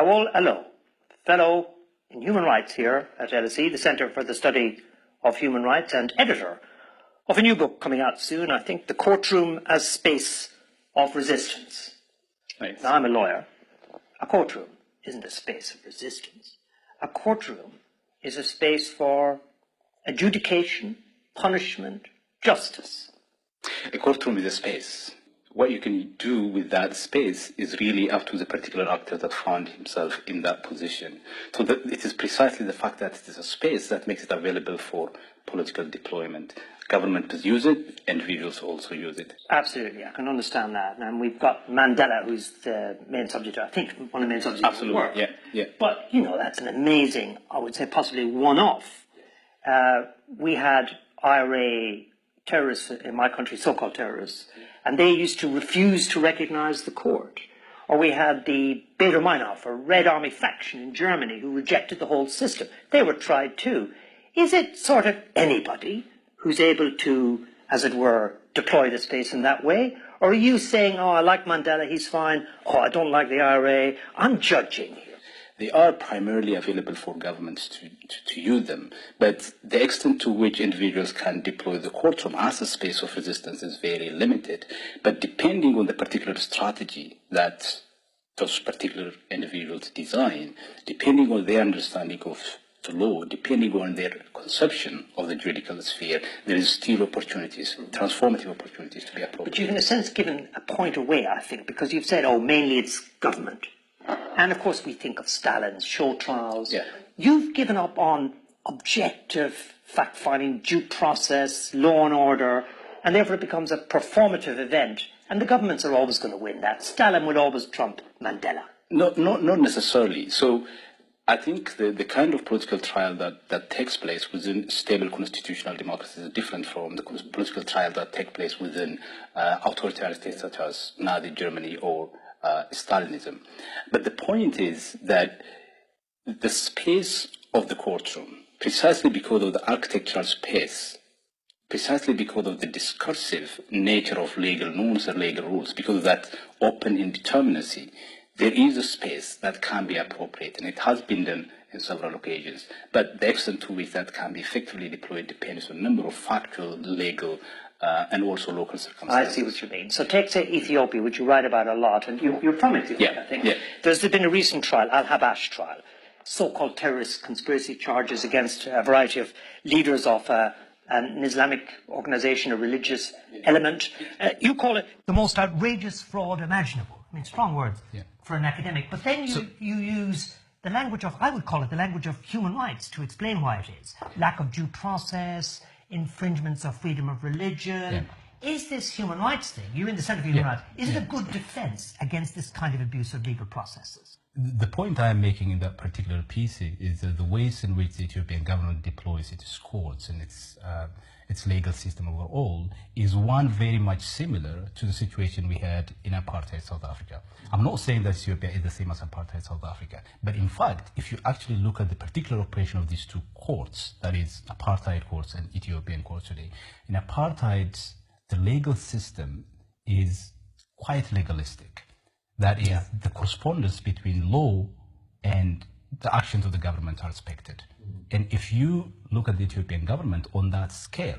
Hello, fellow in human rights here at LSE, the Centre for the Study of Human Rights, and editor of a new book coming out soon, I think, The Courtroom as Space of Resistance. Nice. Now, I'm a lawyer. A courtroom isn't a space of resistance. A courtroom is a space for adjudication, punishment, justice. A courtroom is a space. What you can do with that space is really up to the particular actor that found himself in that position. So it is precisely the fact that it is a space that makes it available for political deployment. Governments use it, individuals also use it. Absolutely, I can understand that. And we've got Mandela, who's the main subject, I think, one of the main subjects Absolutely, of the work. yeah. But, you know, that's an amazing, I would say possibly one-off. We had IRA terrorists in my country, so-called terrorists, and they used to refuse to recognize the court. Or we had the Baader-Meinhof, a Red Army faction in Germany, who rejected the whole system. They were tried too. Is it sort of anybody who's able to, as it were, deploy the space in that way? Or are you saying, oh, I like Mandela, he's fine, oh, I don't like the IRA, I'm judging here? They are primarily available for governments to use them, but the extent to which individuals can deploy the courtroom as a space of resistance is very limited. But depending on the particular strategy that those particular individuals design, depending on their understanding of the law, depending on their conception of the judicial sphere, there is still opportunities, transformative opportunities to be approached. But you've in a sense given a point away, I think, because you've said, oh, mainly it's government. And of course we think of Stalin's show trials. Yeah. You've given up on objective fact-finding, due process, law and order, and therefore it becomes a performative event. And the governments are always going to win that. Stalin would always trump Mandela. No, not necessarily. So I think the kind of political trial that takes place within stable constitutional democracies is different from the political trial that takes place within authoritarian states such as Nazi Germany or Stalinism. But the point is that the space of the courtroom, precisely because of the architectural space, precisely because of the discursive nature of legal norms and legal rules, because of that open indeterminacy, there is a space that can be appropriate, and it has been done in several occasions. But the extent to which that can be effectively deployed depends on a number of factual, legal, and also local circumstances. I see what you mean. So take, say, Ethiopia, which you write about a lot, and you're from Ethiopia, Yeah, I think. yeah. There's been a recent trial, Al-Habash trial, so-called terrorist conspiracy charges against a variety of leaders of an Islamic organization, a religious element. You call it the most outrageous fraud imaginable. I mean, strong words for an academic. But then you use the language of, I would call it the language of human rights to explain why it is. Lack of due process, infringements of freedom of religion. Is this human rights thing, you're in the Centre for Human Rights, is it a good defence against this kind of abuse of legal processes? The point I am making in that particular piece is the ways in which the Ethiopian government deploys its courts and its legal system overall is one very much similar to the situation we had in apartheid South Africa. I'm not saying that Ethiopia is the same as apartheid South Africa, but in fact, if you actually look at the particular operation of these two courts, that is apartheid courts and Ethiopian courts today, in apartheid, the legal system is quite legalistic. That is, the correspondence between law and the actions of the government are respected. And if you look at the Ethiopian government on that scale,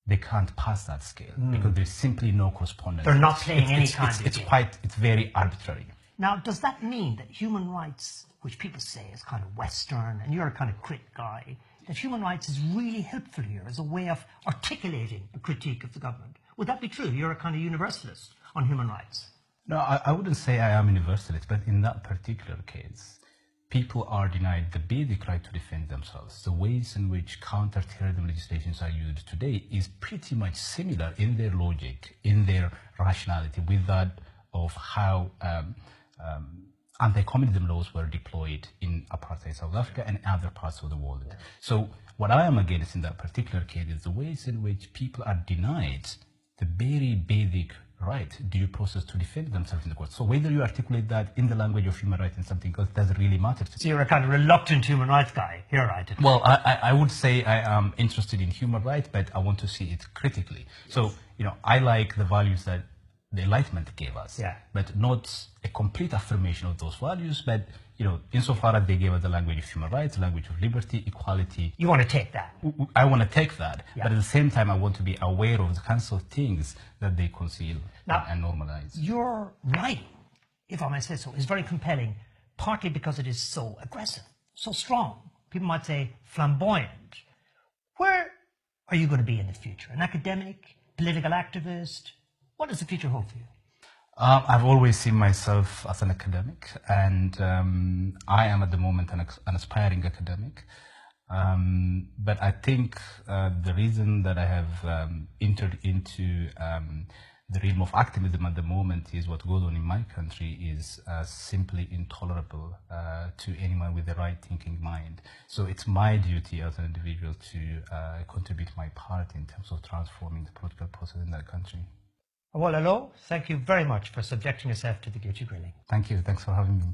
they can't pass that scale because there's simply no correspondence. They're not playing any kind of game. It's very arbitrary. Now, does that mean that human rights, which people say is kind of Western, and you're a kind of crit guy, that human rights is really helpful here as a way of articulating a critique of the government? Would that be true? You're a kind of universalist on human rights. No, I wouldn't say I am a universalist, but in that particular case, people are denied the basic right to defend themselves. The ways in which counter-terrorism legislations are used today is pretty much similar in their logic, in their rationality, with that of how anti-communism laws were deployed in apartheid South Africa and other parts of the world. So what I am against in that particular case is the ways in which people are denied the very basic right, due process to defend themselves in the court. So whether you articulate that in the language of human rights and something else doesn't really matter to me. So you're a kind of reluctant human rights guy here, right? Well, I would say I am interested in human rights, but I want to see it critically. So, you know, I like the values that the Enlightenment gave us, Yeah. but not a complete affirmation of those values. But insofar as they gave us the language of human rights, the language of liberty, equality, You want to take that? I want to take that. Yeah. But at the same time, I want to be aware of the kinds of things that they conceal Now, and normalize. Your writing, if I may say so, is very compelling, partly because it is so aggressive, so strong. People might say flamboyant. Where are you going to be in the future? An academic, political activist? What does the future hold for you? I've always seen myself as an academic, and I am at the moment an aspiring academic. But I think the reason that I have entered into the realm of activism at the moment is what goes on in my country is simply intolerable to anyone with the right thinking mind. So it's my duty as an individual to contribute my part in terms of transforming the political process in that country. Awal Alo, thank you very much for subjecting yourself to the Guilty Grilling. Thank you. Thanks for having me.